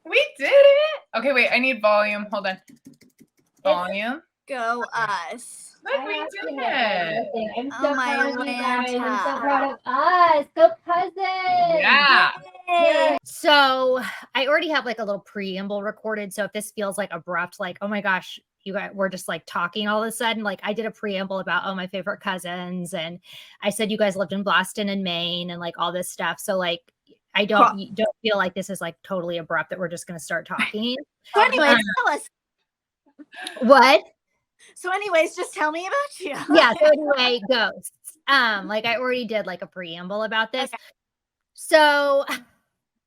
We did it. Okay, wait. I need volume. Hold on. Volume. Go us. Look, we did it. I'm so proud of you guys. I'm so Atlanta. proud of us. Go cousins. Yeah. Yay. So I already have like a little preamble recorded. So if this feels like abrupt, like, oh my gosh, you guys, we're just like talking all of a sudden. Like I did a preamble about, my favorite cousins. And I said, you guys lived in Boston and Maine and like all this stuff. So like, you don't feel like this is like totally abrupt that we're just going to start talking. So anyways, tell us. What? So anyways, just tell me about you. Yeah. So anyway, ghosts. Like I already did like a preamble about this. Okay. So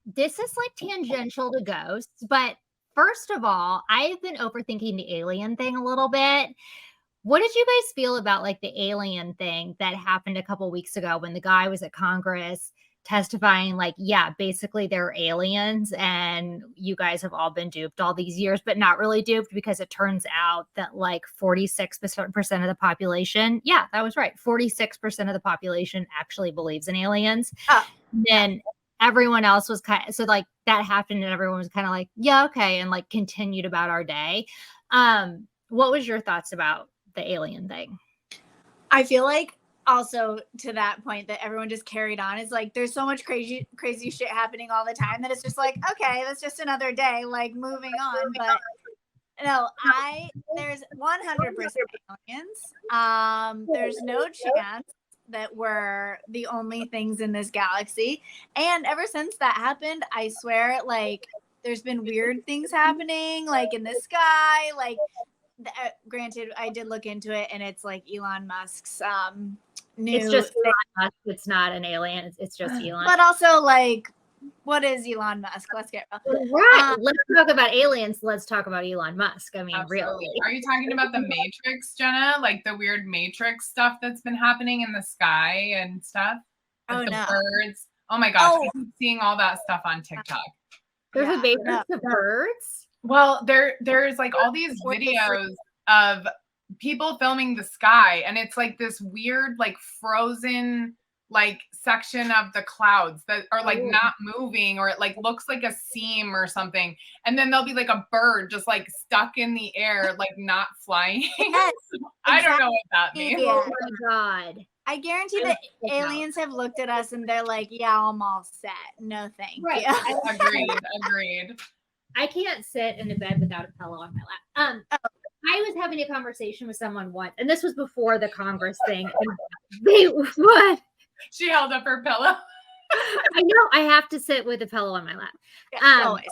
this is like tangential to ghosts, but first of all, I've been overthinking the alien thing a little bit. What did you guys feel about like the alien thing that happened a couple weeks ago when the guy was at Congress testifying like, yeah, basically they're aliens and you guys have all been duped all these years, but not really duped because it turns out that like 46% of the population, yeah, that was right. 46% of the population actually believes in aliens. Oh. Then everyone else was kind of, so like that happened and everyone was kind of like, yeah, okay. And like continued about our day. What was your thoughts about the alien thing? I feel like also to that point that everyone just carried on is like there's so much crazy shit happening all the time that it's just like, okay, that's just another day, like moving on. But no, there's 100% aliens. There's no chance that we're the only things in this galaxy. And ever since that happened, I swear, like there's been weird things happening, like in the sky, like granted, I did look into it, and it's like Elon Musk's new. It's just Elon Musk. It's not an alien. It's just Elon. But also, like, what is Elon Musk? Let's get right. Let's talk about aliens. Let's talk about Elon Musk. I mean, absolutely. Really. Are you talking about the Matrix, Jenna? Like the weird Matrix stuff that's been happening in the sky and stuff? Like the birds. Oh my gosh, I keep seeing all that stuff on TikTok. There's a Matrix of birds. Well, there's like all these videos of people filming the sky, and it's like this weird, like frozen, like section of the clouds that are like not moving, or it like looks like a seam or something. And then there'll be like a bird just like stuck in the air, like not flying. Yes, I don't know what that means. Oh my God. I guarantee that aliens have looked at us and they're like, yeah, I'm all set. No, thank you. Agreed. I can't sit in a bed without a pillow on my lap. I was having a conversation with someone once, and this was before the Congress thing. What? She held up her pillow. I know. I have to sit with a pillow on my lap. Always.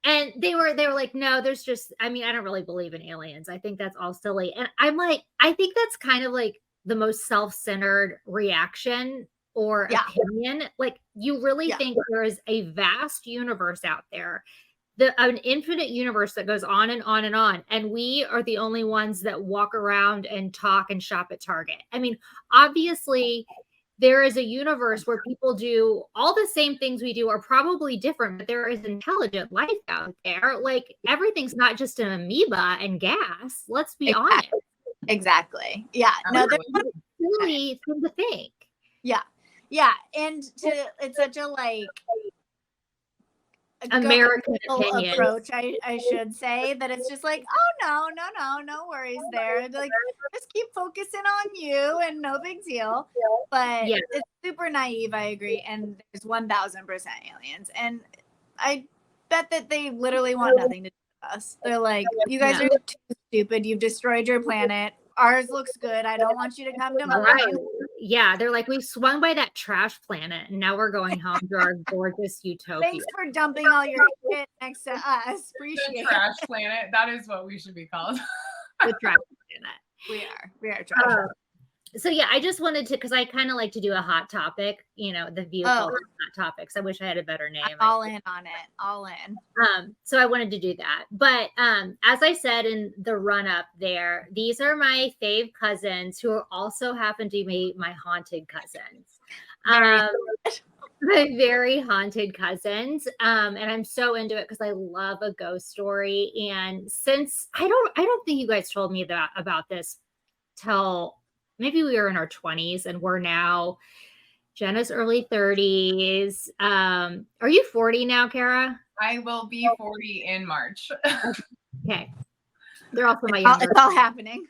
And they were like, no, there's just, I mean, I don't really believe in aliens. I think that's all silly. And I'm like, I think that's kind of like the most self-centered reaction or opinion. Like, you really think there is a vast universe out there, an infinite universe that goes on and on and on. And we are the only ones that walk around and talk and shop at Target. I mean, obviously there is a universe where people do all the same things we do are probably different, but there is intelligent life out there. Like everything's not just an amoeba and gas. Let's be honest. Exactly. Yeah. No, there's silly thing to think. Yeah. Yeah. And it's such a like American approach, I should say, that it's just like, oh no worries there. Like, just keep focusing on you and no big deal. But it's super naive, I agree. And there's 1000% aliens. And I bet that they literally want nothing to do with us. They're like, you guys are too stupid. You've destroyed your planet. Ours looks good. I don't want you to come to mine. Right. Yeah, they're like, we swung by that trash planet, and now we're going home to our gorgeous utopia. Thanks for dumping all your shit next to us. Appreciate the trash planet. That is what we should be called. The trash planet. We are trash. So yeah, I just wanted to, because I kind of like to do a hot topic, the vehicle hot topics. I wish I had a better name. I'm all in on it. All in. So I wanted to do that. But as I said in the run up there, these are my fave cousins who also happen to be my haunted cousins. My very haunted cousins. And I'm so into it because I love a ghost story. And since I don't think you guys told me about this till maybe we were in our 20s, and we're now Jenna's early 30s. Are you 40 now, Kara? I will be 40 in March. Okay. They're also my younger. It's all happening.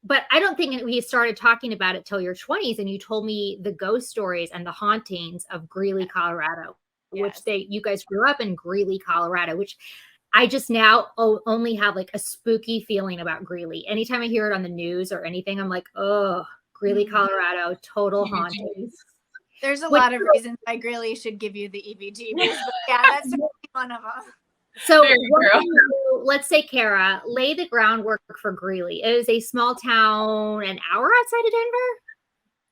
But I don't think we started talking about it till your 20s, and you told me the ghost stories and the hauntings of Greeley, Colorado, which you guys grew up in Greeley, Colorado, which I just now only have like a spooky feeling about Greeley. Anytime I hear it on the news or anything, I'm like, oh, Greeley, Colorado, total hauntings. There's a lot of reasons why Greeley should give you the EVGBs, but yeah, that's one of them. So let's say, Kara, lay the groundwork for Greeley. It is a small town, an hour outside of Denver.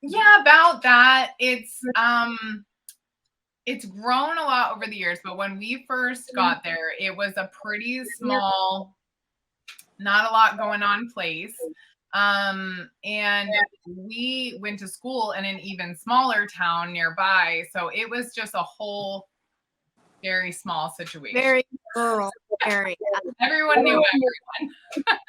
Yeah, about that. It's grown a lot over the years, but when we first got there, it was a pretty small, not a lot going on place. And we went to school in an even smaller town nearby, so it was just a whole very small situation. Very rural area. Everyone knew everyone.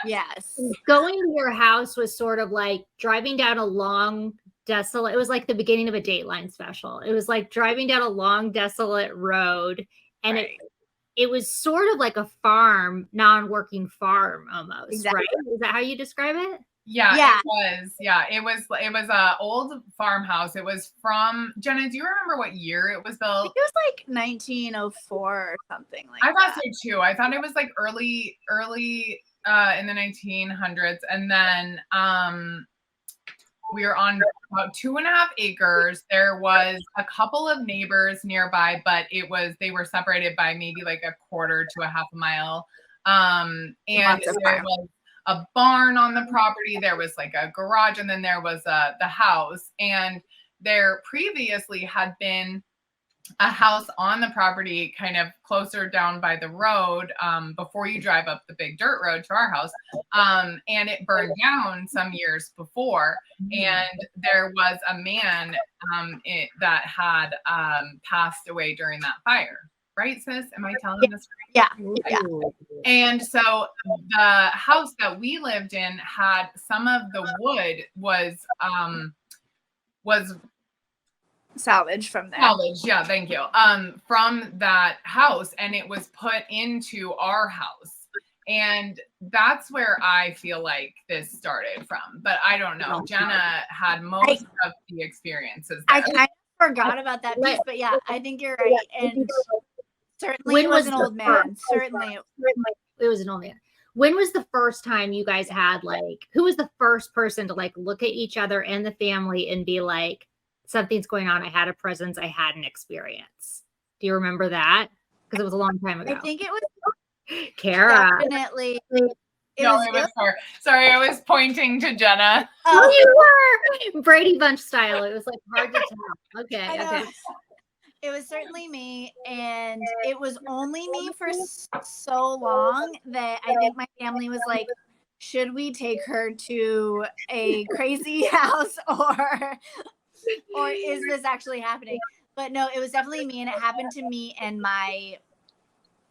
Yes. Going to your house was sort of like driving down a long, desolate. It was like the beginning of a Dateline special. It was like driving down a long, desolate road, and it was sort of like a farm, non-working farm almost. Exactly. Right? Is that how you describe it? Yeah, it was. Yeah, it was a old farmhouse. It was from, Jenna, do you remember what year it was built? It was like 1904 or something like that. I thought so too. I thought it was like early in the 1900s. And then we were on about 2.5 acres. There was a couple of neighbors nearby, but they were separated by maybe like a quarter to a half a mile. And there was a barn on the property. There was like a garage, and then there was the house. And there previously had been a house on the property kind of closer down by the road before you drive up the big dirt road to our house. And it burned down some years before. And there was a man that had passed away during that fire. Right, sis? Am I telling this right? Yeah. And so the house that we lived in had some of the wood was salvaged from there. Yeah, thank you. From that house, and it was put into our house. And that's where I feel like this started from. But I don't know. Jenna had most of the experiences there. I kind of forgot about that piece, but yeah, I think you're right. And certainly it was an old man. Certainly it was an old man. When was the first time you guys had who was the first person to look at each other and the family and be like, something's going on? I had a presence. I had an experience. Do you remember that? Because it was a long time ago. I think it was Kara. Definitely. It was her. Sorry, I was pointing to Jenna. Oh, you were Brady Bunch style. It was hard to tell. Okay. It was certainly me, and it was only me for so long that I think my family was like, should we take her to a crazy house or is this actually happening? But no, it was definitely me, and it happened to me and my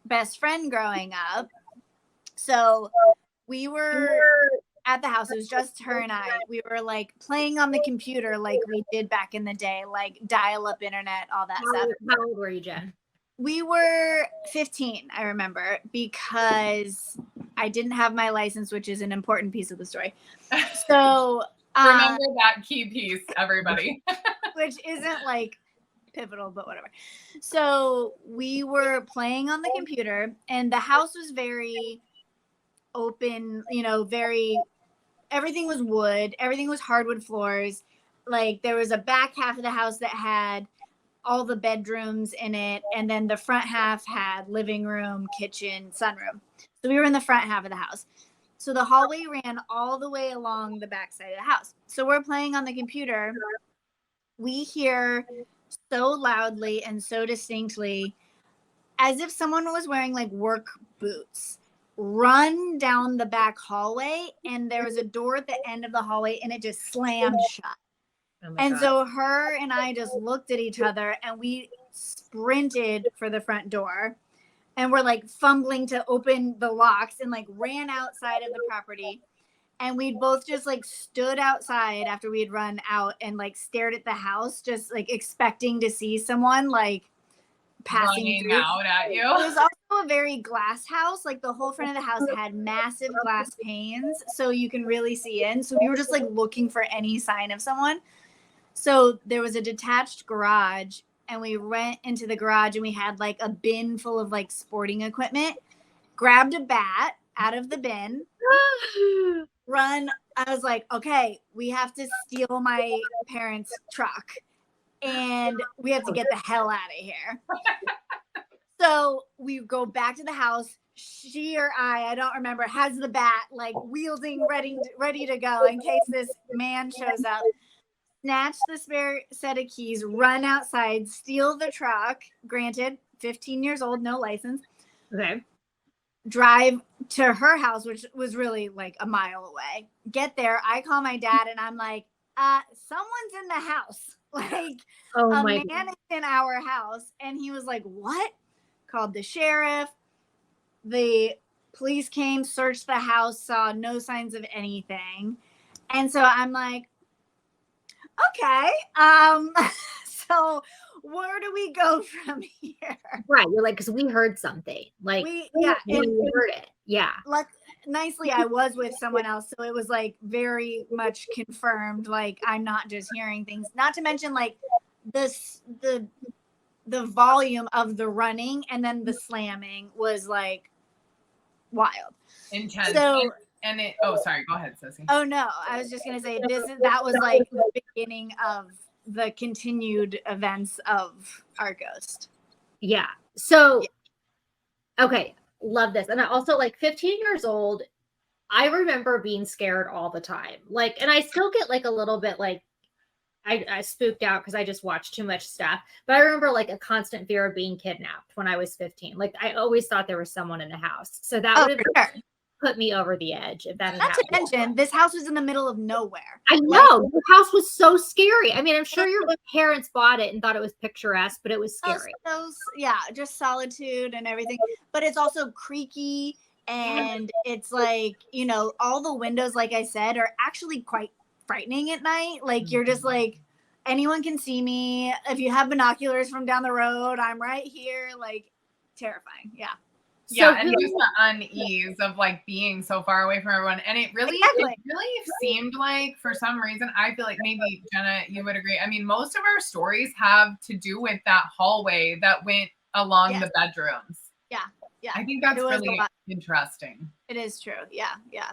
best friend growing up. So we were at the house. It was just her and I. We were playing on the computer like we did back in the day, dial-up internet, all that stuff. How old were you, Jen? We were 15, I remember, because I didn't have my license, which is an important piece of the story. So remember that key piece, everybody. Which isn't pivotal, but whatever. So we were playing on the computer, and the house was very open, everything was wood, everything was hardwood floors. There was a back half of the house that had all the bedrooms in it, and then the front half had living room, kitchen, sunroom. So we were in the front half of the house. So the hallway ran all the way along the back side of the house. So we're playing on the computer. We hear so loudly and so distinctly, as if someone was wearing work boots, run down the back hallway, and there was a door at the end of the hallway, and it just slammed shut. And so her and I just looked at each other, and we sprinted for the front door, and we're fumbling to open the locks, and ran outside of the property. And we'd both just stood outside after we'd run out and stared at the house, just expecting to see someone passing running through. out at you. It was also a very glass house. Like the whole front of the house had massive glass panes, so you can really see in. So we were just like looking for any sign of someone. So there was a detached garage, and we went into the garage, and we had like a bin full of like sporting equipment. Grabbed a bat out of the bin, run. I was like, okay, we have to steal my parents' truck, and we have to get the hell out of here. So we go back to the house. She or I don't remember, has the bat like wielding, ready to go in case this man shows up. Snatch the spare set of keys, run outside, steal the truck. Granted, 15 years old, no license. Okay. Drive to her house, which was really like a mile away. Get there. I call my dad and I'm like, someone's in the house. Like a man is in our house. And he was like, what? Called the sheriff. The police came, searched the house, saw no signs of anything. And so I'm like, okay. So where do we go from here? Right. You're like, because we heard something. Like, we heard it. Yeah. Like, nicely, I was with someone else. So it was like very much confirmed. Like, I'm not just hearing things. Not to mention, like, the volume of the running and then the slamming was like wild. Intense. So, and it, sorry, go ahead, Sissy. Oh, no. I was just going to say that was like the beginning of the continued events of our ghost. Yeah. So, okay. Love this. And I also, like, 15 years old, I remember being scared all the time. Like, and I still get like a little bit like, I spooked out because I just watched too much stuff. But I remember like a constant fear of being kidnapped when I was 15. Like, I always thought there was someone in the house. So that would have put me over the edge if that had happened. Not to mention, this house was in the middle of nowhere. I know. The house was so scary. I mean, I'm sure your parents bought it and thought it was picturesque, but it was scary. Just solitude and everything. But it's also creaky, and it's like, you know, all the windows, like I said, are actually quite frightening at night. Like, you're just like, anyone can see me. If you have binoculars from down the road, I'm right here. Like, terrifying. Yeah. Yeah, and just the unease of like being so far away from everyone. And it really seemed like, for some reason, I feel like maybe Jenna, you would agree. I mean, most of our stories have to do with that hallway that went along the bedrooms. Yeah. Yeah. I think that's really interesting. It is true. Yeah. Yeah.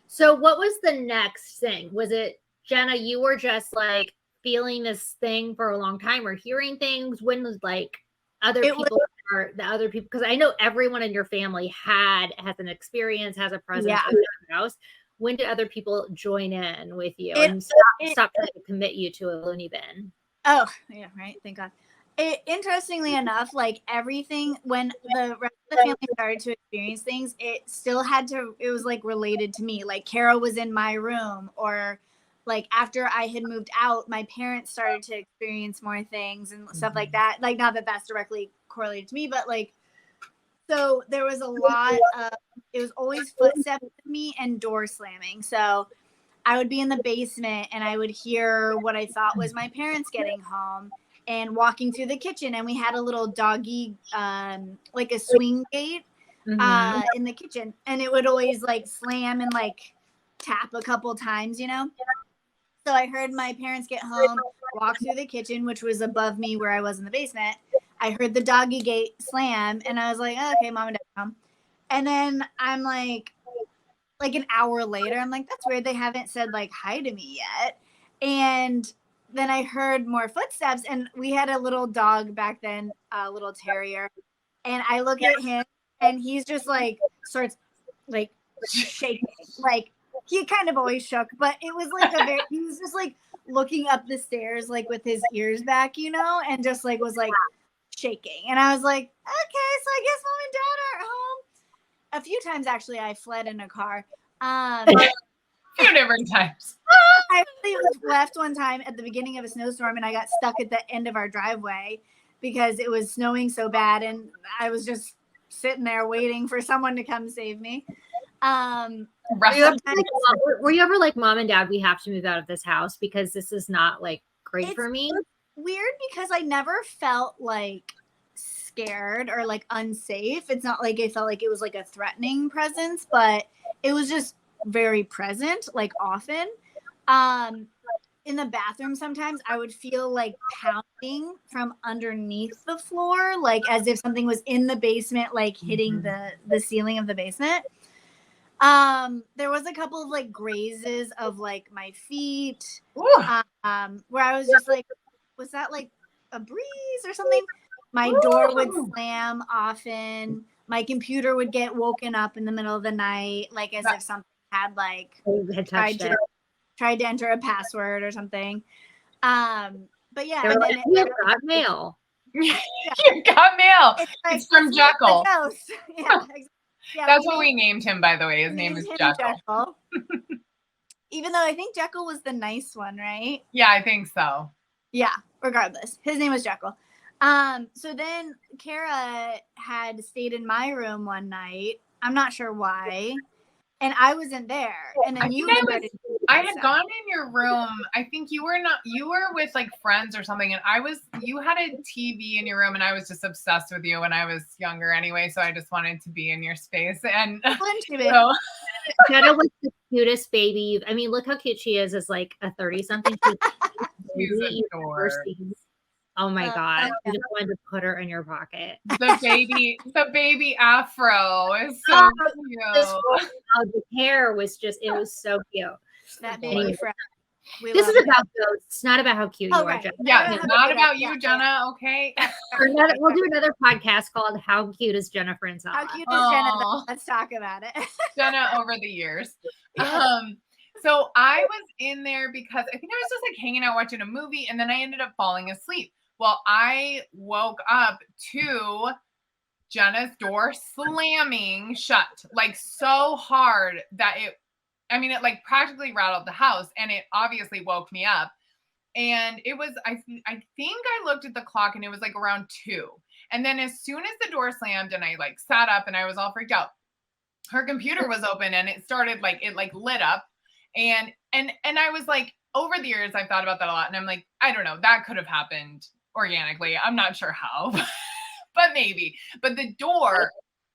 So what was the next thing? Was it, Jenna, you were just like feeling this thing for a long time or hearing things? When was like other people? Or the other people, because I know everyone in your family has an experience, has a presence in the house. When did other people join in with you and stop trying to commit you to a loony bin? Oh, yeah, right. Thank God. Interestingly enough, like everything, when the rest of the family started to experience things, it still it was like related to me. Like Kara was in my room, or like after I had moved out, my parents started to experience more things and stuff like that. Like, not that that's directly correlated to me, but like, so there was a lot of, it was always footsteps with me and door slamming. So I would be in the basement and I would hear what I thought was my parents getting home and walking through the kitchen. And we had a little doggy, like a swing gate in the kitchen. And it would always like slam and like tap a couple times, you know? So I heard my parents get home, walk through the kitchen, which was above me where I was in the basement. I heard the doggy gate slam, and I was like, oh, okay, mom and dad come. And then I'm like an hour later, I'm like, that's weird. They haven't said like hi to me yet. And then I heard more footsteps, and we had a little dog back then, a little terrier. And I look at him, and he's just like starts like shaking, like. He kind of always shook, but it was like he was just like looking up the stairs, like with his ears back, you know, and just like was like shaking. And I was like, okay, so I guess mom and dad are at home. A few times, actually, I fled in a car. A few different times. I actually left one time at the beginning of a snowstorm, and I got stuck at the end of our driveway because it was snowing so bad, and I was just sitting there waiting for someone to come save me. Were you ever like, mom and dad, we have to move out of this house because this is not like great for me? Weird because I never felt like scared or like unsafe. It's not like it felt like it was like a threatening presence, but it was just very present, like often. In the bathroom, sometimes I would feel like pounding from underneath the floor, like as if something was in the basement, like hitting the ceiling of the basement. There was a couple of like grazes of like my feet, where I was just like, was that like a breeze or something? My door would slam often. My computer would get woken up in the middle of the night, like as if something had like tried to enter a password or something. But yeah, They're like, you got mail. You got mail. It's from Jekyll. Yeah, exactly. Yeah, that's what we named him, by the way. His name is Jekyll. Even though I think Jekyll was the nice one, right? Yeah, I think so. Yeah, regardless. His name was Jekyll. So then Kara had stayed in my room one night. I'm not sure why. And I wasn't there. And then I had gone in your room. I think you were with like friends or something. And you had a TV in your room and I was just obsessed with you when I was younger anyway. So I just wanted to be in your space. And so Jenna was the cutest baby. I mean, look how cute she is as like a 30-something. She's adorable. Oh my God. You just wanted to put her in your pocket. The baby afro is so cute. The hair was it was so cute. That baby friend. This is about ghosts, not about how cute you are, Jenna. Yeah, it's not about you, Jenna, okay? We'll do another podcast called How Cute is Jenna Franzala? How cute is Jenna? Let's talk about it. Jenna over the years. So I was in there because I think I was just like hanging out watching a movie and then I ended up falling asleep. Well, I woke up to Jenna's door slamming shut like so hard that it like practically rattled the house and it obviously woke me up. And it was, I think I looked at the clock and it was like around 2. And then as soon as the door slammed and I like sat up and I was all freaked out, her computer was open and it started like, it like lit up. And I was like, over the years, I've thought about that a lot. And I'm like, I don't know, that could have happened organically. I'm not sure how, but maybe. But the door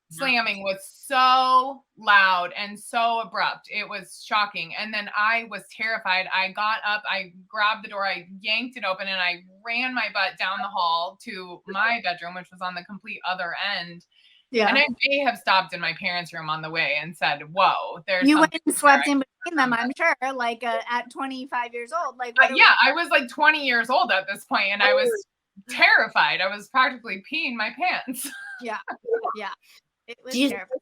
slamming was so loud and so abrupt. It was shocking. And then I was terrified. I got up, I grabbed the door, I yanked it open, and I ran my butt down the hall to my bedroom, which was on the complete other end. Yeah. And I may have stopped in my parents' room on the way and said, whoa, there's you went and slept in between them, I'm sure, like at 25 years old. Like yeah, I was like 20 years old at this point, and I was terrified. I was practically peeing my pants. Yeah. It was terrible.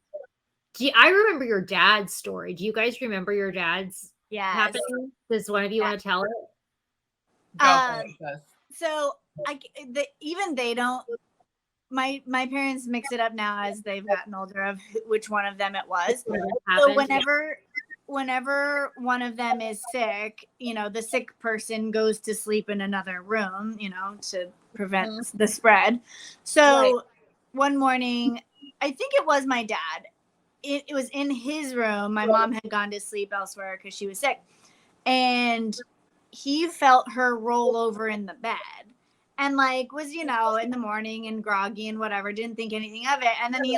I remember your dad's story. Do you guys remember your dad's happening? Does one of you want to tell it? So even they don't. My parents mix it up now as they've gotten older of which one of them it was. So whenever one of them is sick, the sick person goes to sleep in another room, to prevent the spread. So one morning, I think it was my dad. It was in his room. My mom had gone to sleep elsewhere because she was sick. And he felt her roll over in the bed. And was, in the morning and groggy and whatever, didn't think anything of it. And then he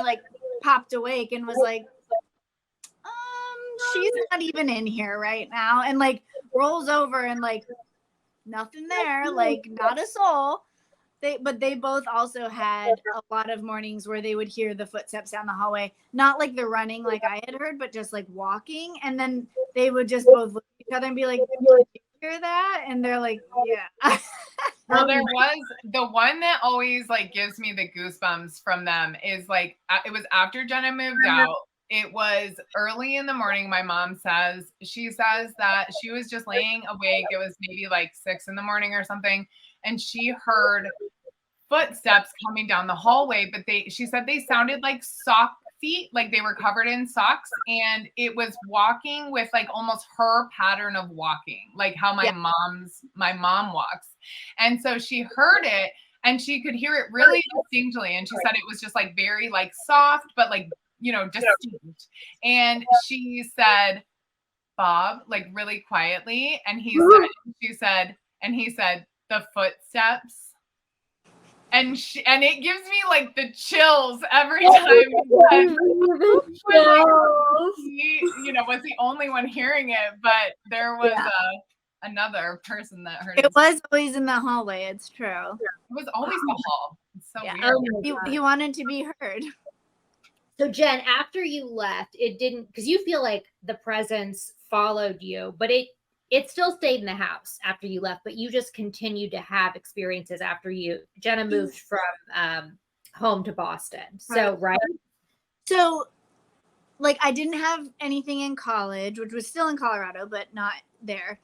popped awake and was like, she's not even in here right now. And rolls over and nothing there, not a soul. But they both also had a lot of mornings where they would hear the footsteps down the hallway, not the running like I had heard, but just walking. And then they would just both look at each other and be like, did you hear that? And they're like, yeah. Well, there was the one that always gives me the goosebumps from them is it was after Jenna moved out. It was early in the morning. My mom says that she was just laying awake. It was maybe 6 in the morning or something. And she heard footsteps coming down the hallway, but she said they sounded like sock feet, like they were covered in socks. And it was walking with almost her pattern of walking, like how my mom walks. And so she heard it and she could hear it really distinctly. And she said it was just very soft, but distinct. And she said, Bob, really quietly. And he said, the footsteps. and it gives me like the chills every time. You know, was the only one hearing it, but there was another person that heard it. It was always in the hallway. It's true. It was always the hall. It's so weird. He wanted to be heard. So Jen, after you left, it didn't, because you feel like the presence followed you, but it still stayed in the house after you left, but you just continued to have experiences after Jenna moved from home to Boston. So, right? So, like, I didn't have anything in college, which was still in Colorado, but not there.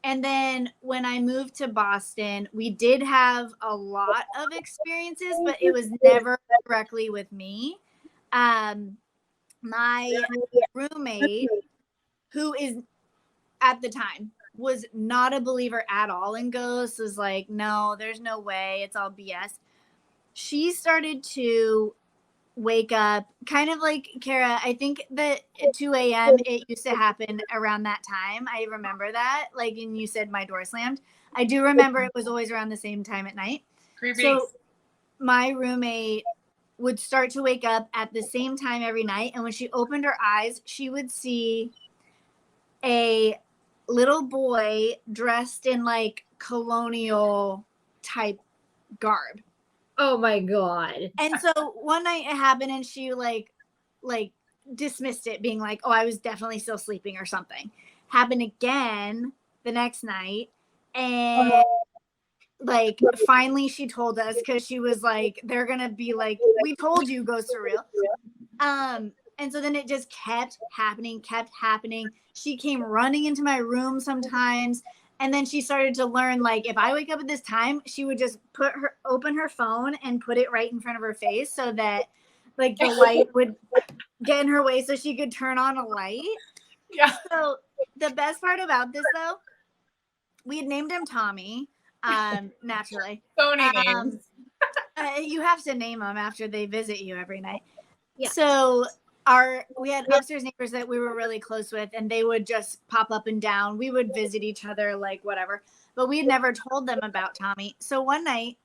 And then when I moved to Boston, we did have a lot of experiences, but it was never directly with me. My roommate, who is at the time was not a believer at all in ghosts, was like, no, there's no way, it's all BS. She started to wake up kind of like Kara. I think that at 2 a.m. it used to happen around that time. I remember that. Like, and you said my door slammed. I do remember it was always around the same time at night. Creepy. So my roommate would start to wake up at the same time every night. And when she opened her eyes, she would see a little boy dressed in like colonial type garb. Oh my God. And so one night it happened and she like dismissed it, being like, oh, I was definitely still sleeping or something. Happened again the next night. And like finally she told us, because she was like, they're gonna be like, we told you ghosts are real. And so then it just kept happening. She came running into my room sometimes. And then she started to learn, like, if I wake up at this time, she would just open her phone and put it right in front of her face so that like the light would get in her way so she could turn on a light. Yeah. So the best part about this, though, we had named him Tommy, naturally. So many names. You have to name them after they visit you every night. Yeah. So we had upstairs neighbors that we were really close with, and they would just pop up and down. We would visit each other, like whatever, but we had never told them about Tommy. So one day,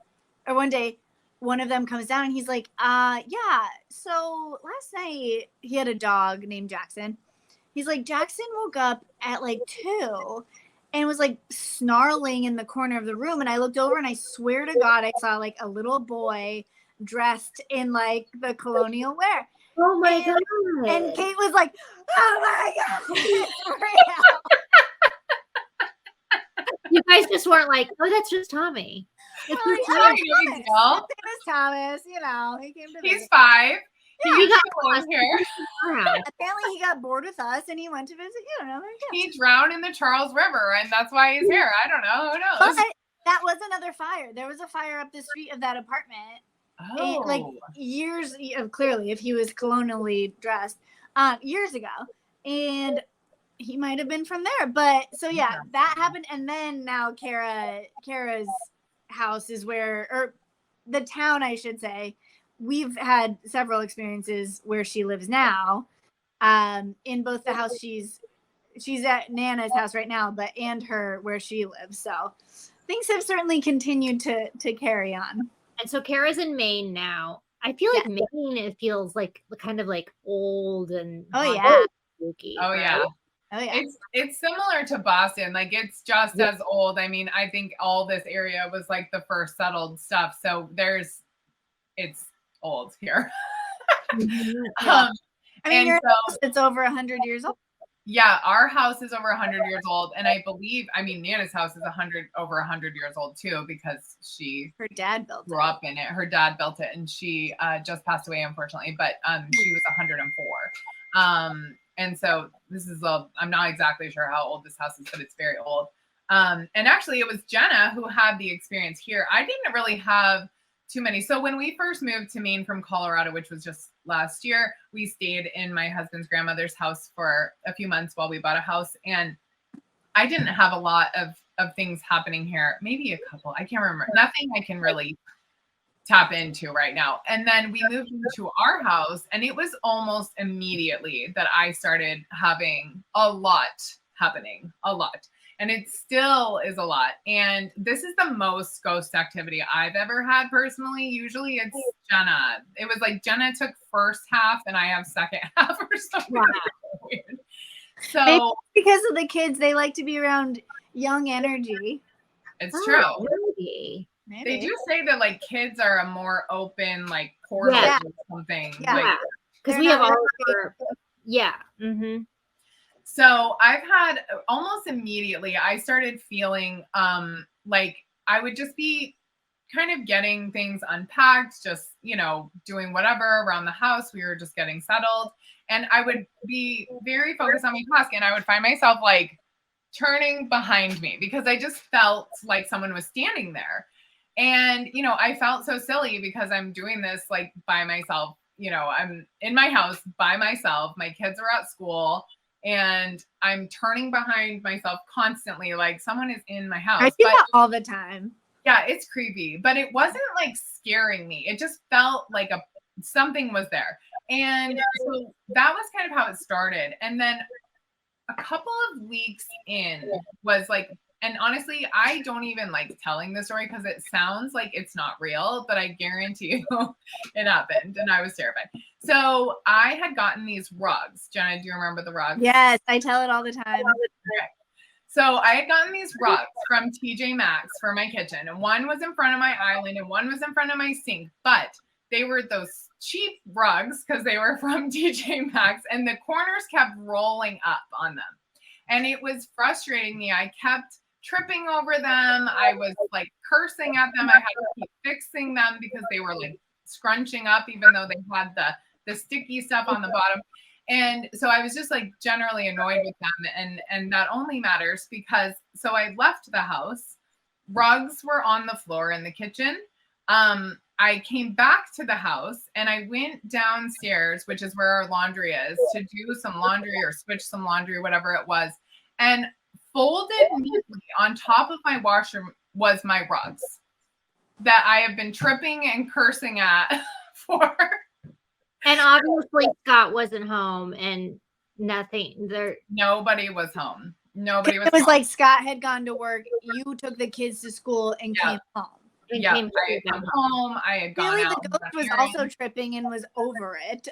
one of them comes down and he's like, yeah, so last night he had a dog named Jackson. He's like, Jackson woke up at like 2 and was like snarling in the corner of the room. And I looked over and I swear to God, I saw like a little boy dressed in like the colonial wear. Oh my God. And Kate was like, oh my God. You guys just weren't like, oh, that's just Tommy. It's Thomas. His name is Thomas, you know. He came to He's visit. 5. Yeah, He got close here. apparently he got bored with us and he went to visit you. And I'm like, yeah. He drowned in the Charles River, and that's why he's here. I don't know. Who knows? But that was another fire. There was a fire up the street of that apartment. Oh. Like years of, clearly, if he was colonially dressed, years ago. And he might have been from there. But so yeah, that happened. And then now Kara's house is where, or the town, I should say, we've had several experiences where she lives now. In both the house she's at Nana's house right now, and her where she lives. So things have certainly continued to carry on. And so Kara's in Maine now. I feel like Maine, it feels like kind of like old and spooky. Oh yeah. Oh yeah. It's similar to Boston. Like it's just as old. I mean, I think all this area was like the first settled stuff. So it's old here. I mean, your house, it's over 100 years old. Yeah, our house is over 100 years old, and I believe, Nana's house is over 100 years old too, because her dad grew up in it. Her dad built it, and she just passed away, unfortunately. But she was 104. And so this is I'm not exactly sure how old this house is, but it's very old. And actually, it was Jenna who had the experience here. I didn't really have too many. So when we first moved to Maine from Colorado, which was just last year, we stayed in my husband's grandmother's house for a few months while we bought a house. And I didn't have a lot of things happening here. Maybe a couple. I can't remember. Nothing I can really tap into right now. And then we moved into our house, and it was almost immediately that I started having a lot happening. A lot. and it still is a lot. And this is the most ghost activity I've ever had personally. Usually it's Jenna. It was like Jenna took first half and I have second half or something. Wow. Weird. Maybe So because of the kids, they like to be around young energy. it's true. Maybe. They do say that like kids are a more open like portal Yeah. or something. Yeah. Like, Because They're we have not all of our, yeah. Mm-hmm. so I've had almost immediately, I started feeling like I would just be kind of getting things unpacked, just, doing whatever around the house. We were just getting settled. And I would be very focused on my task. And I would find myself like turning behind me because I just felt like someone was standing there. And, I felt so silly because I'm doing this like by myself. I'm in my house by myself. My kids are at school. And I'm turning behind myself constantly, like someone is in my house. I do that all the time. Yeah, it's creepy, but it wasn't like scaring me. It just felt like something was there. And so that was kind of how it started. And then a couple of weeks in was like, and honestly, I don't even like telling the story because it sounds like it's not real, but I guarantee you it happened and I was terrified. So I had gotten these rugs. Jenna, do you remember the rugs? Yes, I tell it all the time. Okay. So I had gotten these rugs from TJ Maxx for my kitchen, and one was in front of my island and one was in front of my sink, but they were those cheap rugs because they were from TJ Maxx and the corners kept rolling up on them. And it was frustrating me. I kept tripping over them. I was like cursing at them. I had to keep fixing them because they were like scrunching up, even though they had the sticky stuff on the bottom. And so I was just like generally annoyed with them. And that only matters because so I left the house. Rugs were on the floor in the kitchen. I came back to the house and I went downstairs, which is where our laundry is, to do some laundry or switch some laundry, whatever it was. And folded neatly on top of my washer was my rugs that I have been tripping and cursing at for. And obviously Scott wasn't home and nothing there. Nobody was home. Nobody was It was home. like Scott had gone to work. You took the kids to school and came home. Yeah, I had come home. I had gone out. The ghost was also tripping and was over it.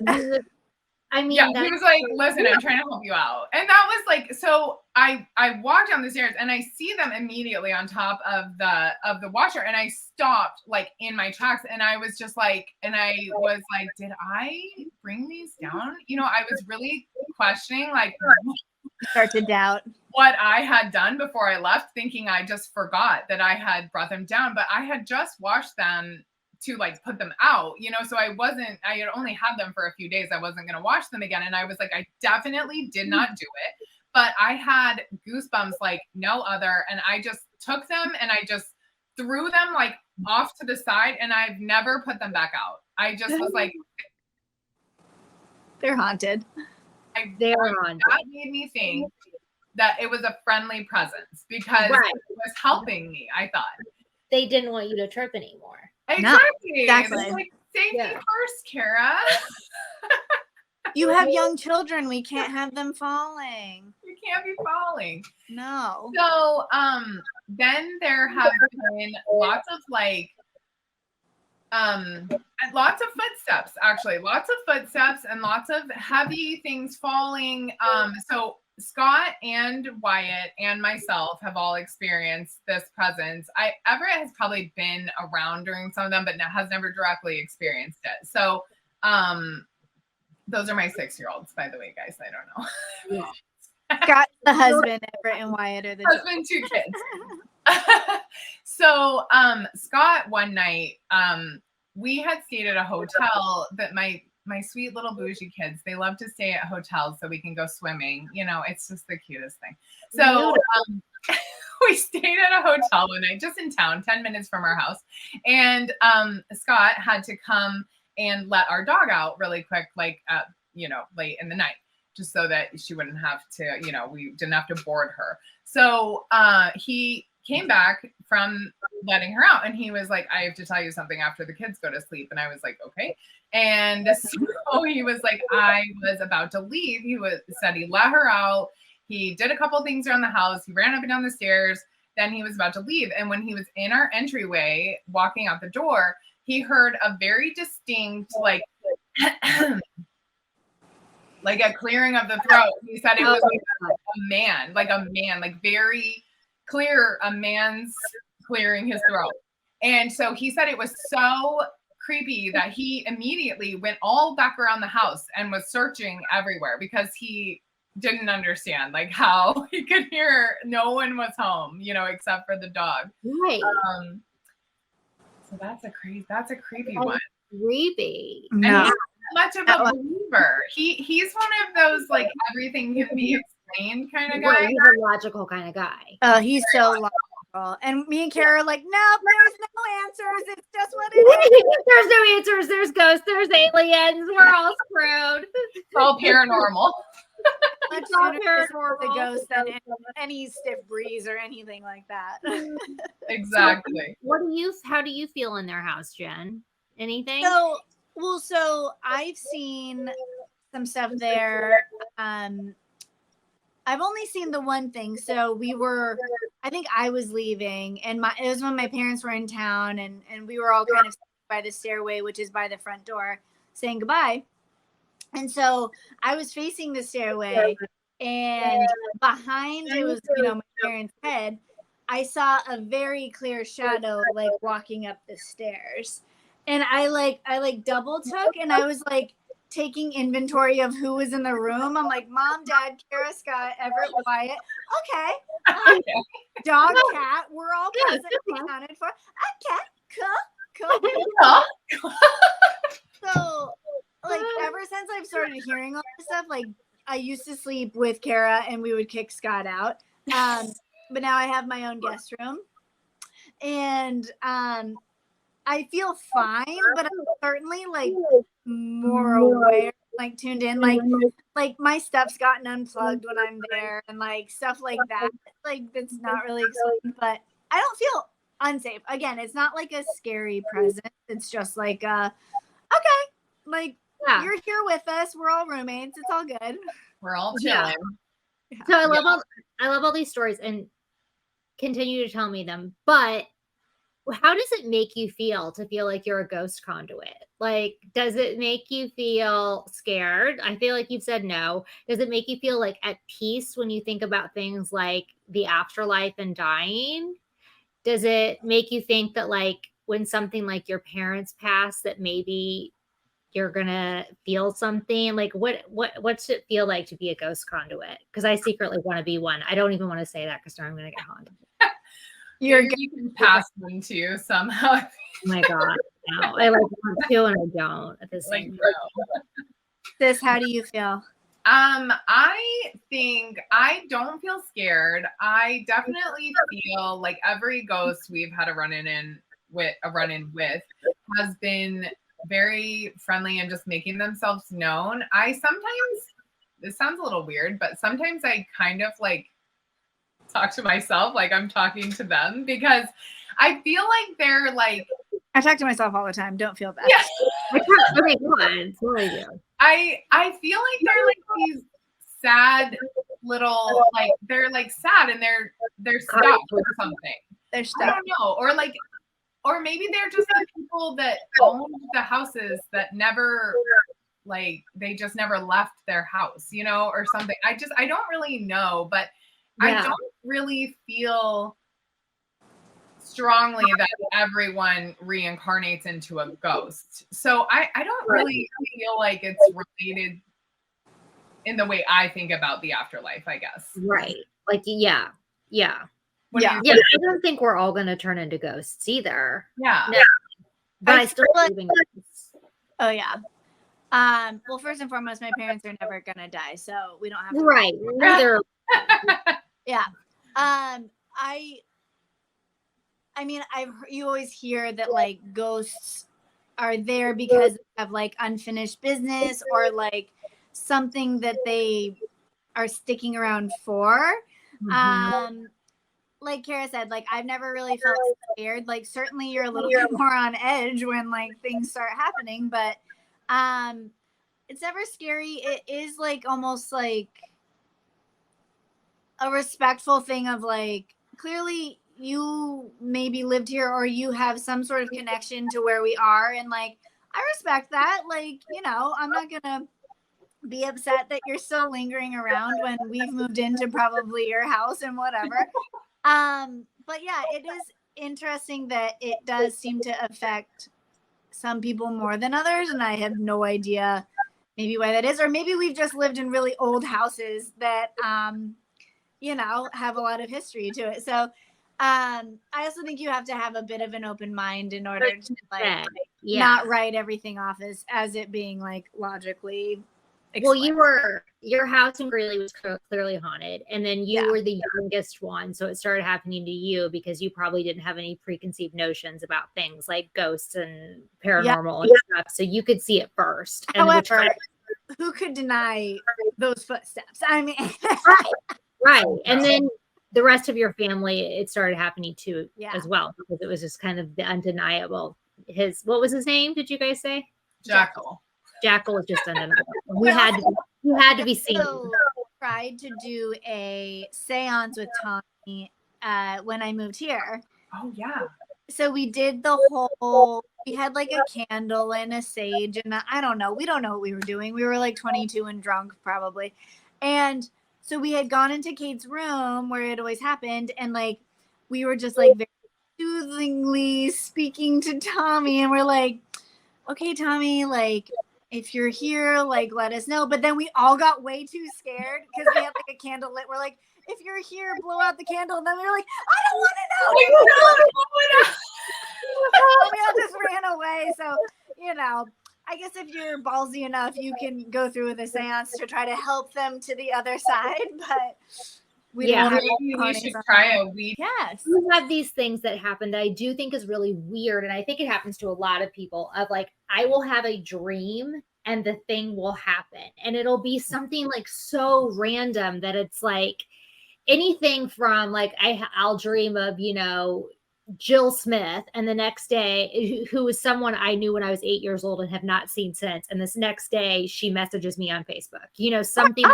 I mean, yeah, he was like, listen, I'm trying to help you out. And that was like, so I walked down the stairs and I see them immediately on top of the washer. And I stopped like in my tracks. And I was just like, and I was like, did I bring these down? I was really questioning like start to doubt what I had done before I left, thinking I just forgot that I had brought them down, but I had just washed them to like put them out, so I had only had them for a few days. I wasn't going to wash them again. And I was like, I definitely did not do it, but I had goosebumps like no other. And I just took them and I just threw them like off to the side and I've never put them back out. I just was like, they're haunted. They're haunted. That made me think that it was a friendly presence because it was helping me, I thought. They didn't want you to trip anymore. Exactly. Exactly. Like, safety first, Kara. You have young children. We can't have them falling. You can't be falling. No. So then there have been lots of like lots of footsteps, actually. Lots of footsteps and lots of heavy things falling. So Scott and Wyatt and myself have all experienced this presence. Everett has probably been around during some of them, but has never directly experienced it. So those are my 6-year-olds, by the way, guys. I don't know. Scott's the husband, Everett and Wyatt are the husband, 2 kids. So Scott one night, we had stayed at a hotel that my sweet little bougie kids, they love to stay at hotels so we can go swimming. It's just the cutest thing. So we stayed at a hotel one night just in town, 10 minutes from our house. And Scott had to come and let our dog out really quick, like, late in the night, just so that she wouldn't have to, we didn't have to board her. So he came back from letting her out and he was like, I have to tell you something after the kids go to sleep. And I was like, okay. And so he was like, I was about to leave. Said he let her out. He did a couple things around the house. He ran up and down the stairs. Then he was about to leave. And when he was in our entryway, walking out the door, he heard a very distinct, like, like a clearing of the throat. He said it was like a man, like very clear, a man's clearing his throat. And so he said it was so creepy that he immediately went all back around the house and was searching everywhere because he didn't understand like how he could hear no one was home, except for the dog. Right. So that's a creepy one. Creepy. And he's not much of a believer. He's one of those like everything can be explained kind of guy. He's a logical kind of guy. Oh, he's so logical. And me and Kara are like, no, there's no answers. It's just what it is. There's no answers. There's ghosts. There's aliens. We're all screwed. It's all paranormal. Much sooner the ghost than any stiff breeze or anything like that. Exactly. How do you feel in their house, Jen? Anything? So I've seen some stuff there. I've only seen the one thing. So I think I was leaving, and it was when my parents were in town, and we were all kind of by the stairway, which is by the front door, saying goodbye. And so I was facing the stairway, and behind it was, my parents' head. I saw a very clear shadow, like walking up the stairs, and I double took, and I was like taking inventory of who was in the room. I'm like, Mom, Dad, Kara, Scott, Everett, Wyatt. Okay. Dog, cat, we're all present, accounted for. Okay, cool. So, like, ever since I've started hearing all this stuff, like, I used to sleep with Kara and we would kick Scott out. But now I have my own guest room. And I feel fine, but I'm certainly, like, more aware, like, tuned in. Like my stuff's gotten unplugged when I'm there and, like, stuff like that. Like, that's not really explained, but I don't feel unsafe. Again, it's not, like, a scary presence. It's just, like, okay, like, you're here with us. We're all roommates. It's all good. We're all chilling. Yeah. So I love all these stories, and continue to tell me them. But how does it make you feel to feel like you're a ghost conduit? Like, does it make you feel scared? I feel like you've said no. Does it make you feel like at peace when you think about things like the afterlife and dying? Does it make you think that, like, when something like your parents pass, that maybe you're gonna feel something? Like, what's it feel like to be a ghost conduit? Because I secretly want to be one. I don't even want to say that because now I'm gonna get haunted. You can pass them too somehow. Oh my God, no. I like want to and I don't at the same time. Sis, how do you feel? I think I don't feel scared. I definitely feel like every ghost we've had a run-in with has been very friendly and just making themselves known. This sounds a little weird, but sometimes I kind of like talk to myself like I'm talking to them because I feel like they're like, I talk to myself all the time. Don't feel bad. Yeah. Okay, go on. What do I do? I feel like they're like these sad little, like they're like sad and they're stuck with something. They're stuck. I don't know. Or maybe they're just the people that owned the houses that never, like, they just never left their house, or something. I don't really know, but I don't really feel strongly that everyone reincarnates into a ghost. So I don't really feel like it's related in the way I think about the afterlife, I guess. Right. Like, yeah. I don't think we're all going to turn into ghosts either. Yeah. No. But I still believe in ghosts. Oh, yeah. Well, first and foremost, my parents are never going to die, so we don't have to. Right. Neither. Yeah. I mean, you always hear that, like, ghosts are there because of, like, unfinished business or, like, something that they are sticking around for. Mm-hmm. Like Kara said, like, I've never really felt scared. Like, certainly you're a little bit more on edge when, like, things start happening, but it's never scary. It is, like, almost like a respectful thing of like, clearly you maybe lived here or you have some sort of connection to where we are. And like, I respect that. Like, you know, I'm not going to be upset that you're still lingering around when we've moved into probably your house and whatever. But yeah, it is interesting that it does seem to affect some people more than others. And I have no idea maybe why that is, or maybe we've just lived in really old houses that, you know, have a lot of history to it. So I also think you have to have a bit of an open mind in order to like not write everything off as it being like logically explained. Well, your house in Greeley was clearly haunted, and then you were the youngest one, so it started happening to you because you probably didn't have any preconceived notions about things like ghosts and paranormal and stuff, so you could see it first. However, who could deny those footsteps? I mean, right. And then the rest of your family, it started happening to as well, because it was just kind of the undeniable. What was his name? Did you guys say? Jackal. Jackal was just undeniable. You had to be seen. So tried to do a seance with Tommy when I moved here. Oh yeah. So we did the whole. We had like a candle and a sage, and I don't know. We don't know what we were doing. We were like 22 and drunk probably, and so we had gone into Kate's room where it always happened, and like we were just like very soothingly speaking to Tommy, and we're like, okay, Tommy, like, if you're here, like, let us know. But then we all got way too scared because we had like a candle lit. We're like, if you're here, blow out the candle. And then we were like, I don't want to know. We all just ran away. So, you know, I guess if you're ballsy enough, you can go through with a seance to try to help them to the other side. But we don't have you should try a weed. Yes. You have these things that happen that I do think is really weird. And I think it happens to a lot of people of like, I will have a dream and the thing will happen. And it'll be something like so random that it's like anything from like, I'll dream of, you know, Jill Smith, and the next day, who was someone I knew when I was 8 years old and have not seen since. And this next day she messages me on Facebook, you know, something.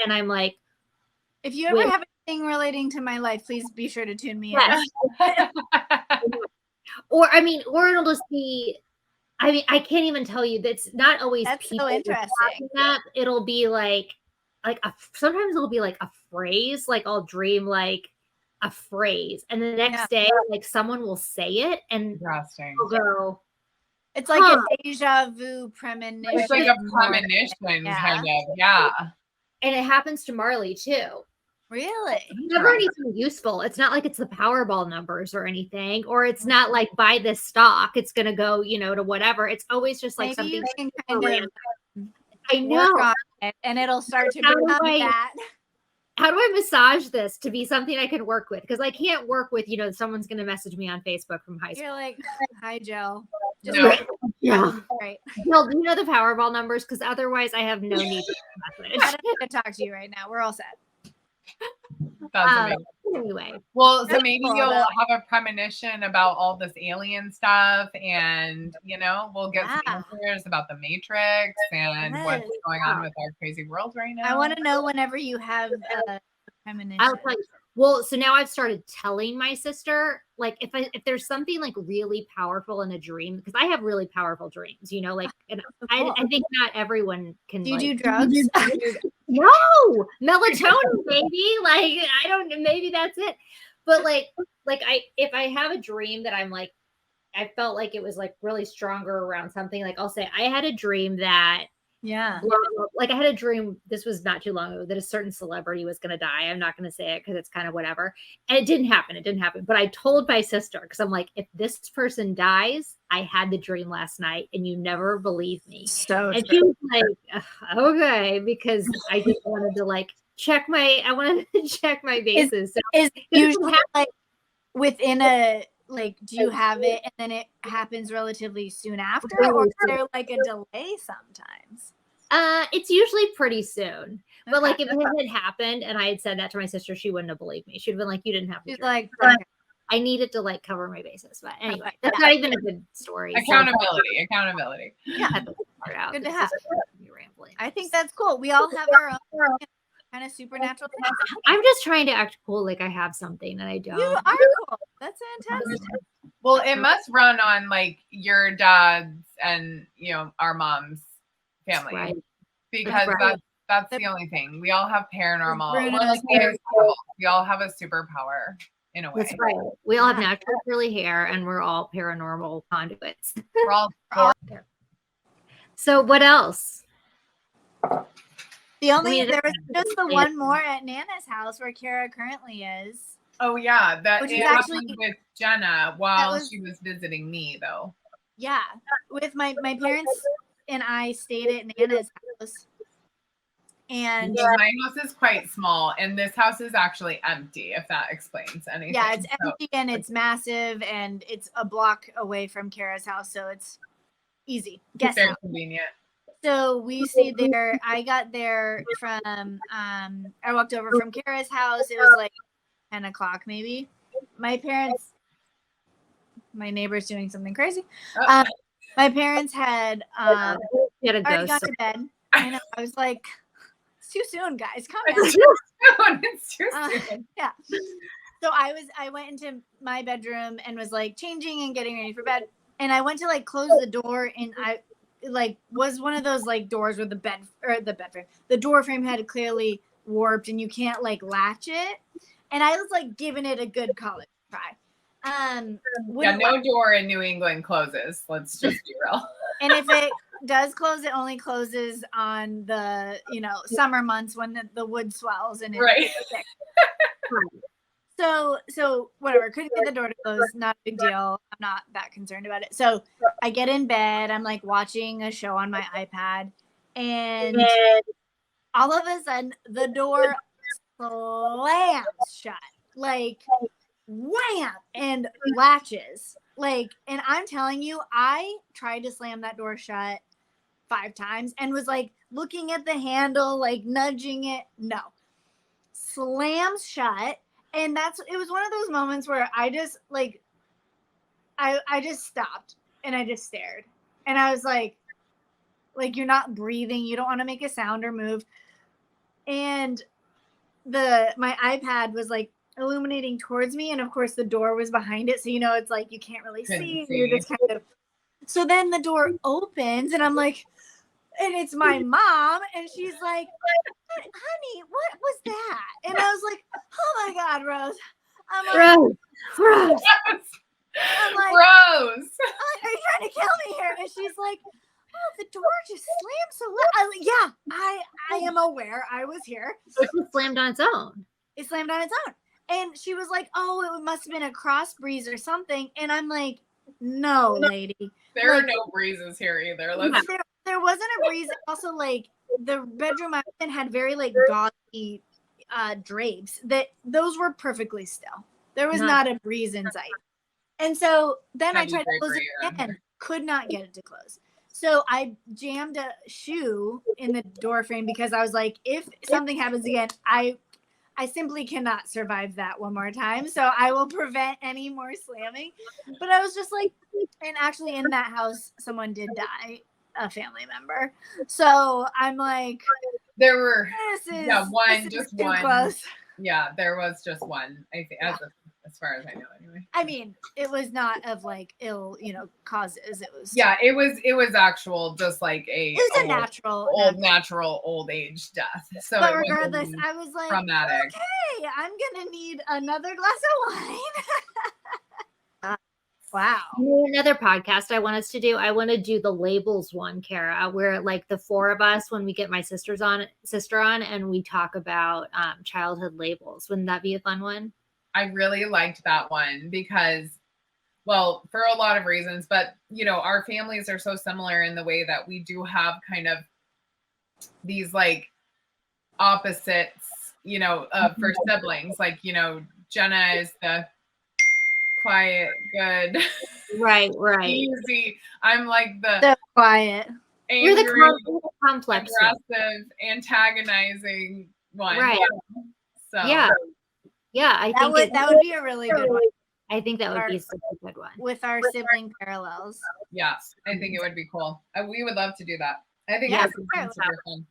And I'm like, if you ever have anything relating to my life, please be sure to tune me in. Or it'll just be, I mean, I can't even tell you. That's not always. That's so interesting. It'll be like sometimes it'll be like a phrase. Like I'll dream like a phrase, and the next day, like someone will say it, and we'll go. It's like a deja vu premonition. It's like a premonition, kind of, And it happens to Marley too. Really? Never anything useful. It's not like it's the Powerball numbers or anything, or it's not like buy this stock, it's gonna go, you know, to whatever. It's always just like maybe something kind of I know. And it'll start to become that. How do I massage this to be something I can work with? Because I can't work with, you know, someone's going to message me on Facebook from high school. You're like, hi, Jill. Just right. Right. Well, do you know the Powerball numbers? Because otherwise I have no need to message. I don't need to talk to you right now. We're all set. That's amazing. Anyway. Well, so maybe you'll have a premonition about all this alien stuff, and you know, we'll get some answers about the Matrix and what's going on with our crazy world right now. I want to know whenever you have a premonition. I'll tell you. Well, so now I've started telling my sister, like if there's something like really powerful in a dream, because I have really powerful dreams, you know, like, and I think not everyone can. Do you do drugs? No, melatonin, baby. Like, I don't, maybe that's it. But like if I have a dream that I'm like, I felt like it was like really stronger around something, like I'll say, I had a dream that, like I had a dream, this was not too long ago, that a certain celebrity was going to die. I'm not going to say it because it's kind of whatever. And it didn't happen. But I told my sister, because I'm like, if this person dies, I had the dream last night and you never believe me. And she was like, okay, because I just wanted to like check my bases. Is usually like within a, like, do you have it and then it happens relatively soon after, or is there like a delay sometimes? It's usually pretty soon. But like if it had happened and I had said that to my sister, she wouldn't have believed me. She'd have been like, you didn't have to. She's like, I needed to like cover my bases. But anyway, that's not even a good story. Accountability. Yeah. Good to have. I think that's cool. We all have our own kind of supernatural. I'm just trying to act cool like I have something and I don't. You are cool. That's fantastic. Well, it must run on like your dad's and our mom's family, Right. because Right. that's the only thing. We all have paranormal. Bruno's We're like hair. we all have a superpower in a way. That's right. We all have natural curly hair and we're all paranormal conduits. We're all So what else? There was just the one more at Nana's house where Kara currently is. Oh yeah, that Which it is happened actually- with Jenna while she was visiting me though. Yeah, with my parents and I stayed at Nana's house. And my house is quite small, and this house is actually empty, if that explains anything. yeah, it's empty and it's massive, and it's a block away from Kara's house, so it's easy. Guess very how. convenient. So we stayed there. I got there from I walked over from Kara's house. It was like 10 o'clock maybe. My neighbor's doing something crazy. My parents had already gone to bed. I know. I was like, it's too soon, guys. Come on. It's too soon. Yeah. So I went into my bedroom and was like changing and getting ready for bed. And I went to like close the door, and I like was one of those like doors where the door frame had clearly warped and you can't like latch it. And I was like giving it a good college try. No door in New England closes. Let's just be real. And if it does close, it only closes on the summer months when the wood swells and right. So whatever, couldn't get the door to close, not a big deal. I'm not that concerned about it. So I get in bed, I'm like watching a show on my iPad, and all of a sudden the door slams shut, like wham, and latches. Like, and I'm telling you, I tried to slam that door shut 5 times and was like looking at the handle, like nudging it. No. Slams shut. And it was one of those moments where I just like, I just stopped and I just stared. And I was like you're not breathing. You don't want to make a sound or move. And my iPad was like illuminating towards me. And of course the door was behind it. So, it's like, you can't really see. You're just kind of, so then the door opens and I'm like, and it's my mom, and she's like, honey, what was that? And I was like, oh my God, Rose. I'm like, Rose. I'm like, Rose. are you trying to kill me here? And she's like, oh, the door just slammed so loud. I was like, yeah, I am aware. I was here. It slammed on its own. It slammed on its own. And she was like, oh, it must have been a cross breeze or something. And I'm like, no, lady. There are no breezes here either. There wasn't a breeze. Also, like, the bedroom I was in had very like gauzy drapes. Those were perfectly still. There was not a breeze in sight. And so then I tried to close it again, could not get it to close. So I jammed a shoe in the door frame because I was like, if something happens again, I simply cannot survive that one more time. So I will prevent any more slamming. But I was just like, and actually in that house, someone did die, a family member. So I'm like, there were one. Close. Yeah, there was just one. I think as far as I know, anyway. I mean, it was not of like ill, causes. It was. Yeah, it was actual, just like it was a natural old age death. So, but regardless, I was like, traumatic. Okay, I'm gonna need another glass of wine. Wow. Another podcast I want us to do. I want to do the labels one, Kara, where like the 4 of us, when we get my sister on, and we talk about childhood labels. Wouldn't that be a fun one? I really liked that one because, well, for a lot of reasons, but our families are so similar in the way that we do have kind of these like opposites, for siblings. Like, Jenna is the quiet, good, right, easy. I'm like the quiet. Angry, you're the complex, aggressive, antagonizing one. Right. So yeah. I think that would be a really good one. I think that would be such a good one with our sibling parallels. Yeah, I think it would be cool. We would love to do that. I think that's super fun.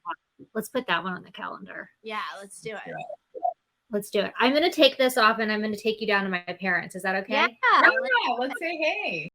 Let's put that one on the calendar. Yeah, let's do it. Let's do it. I'm going to take this off and I'm going to take you down to my parents. Is that okay? Yeah. Yeah, let's say hey.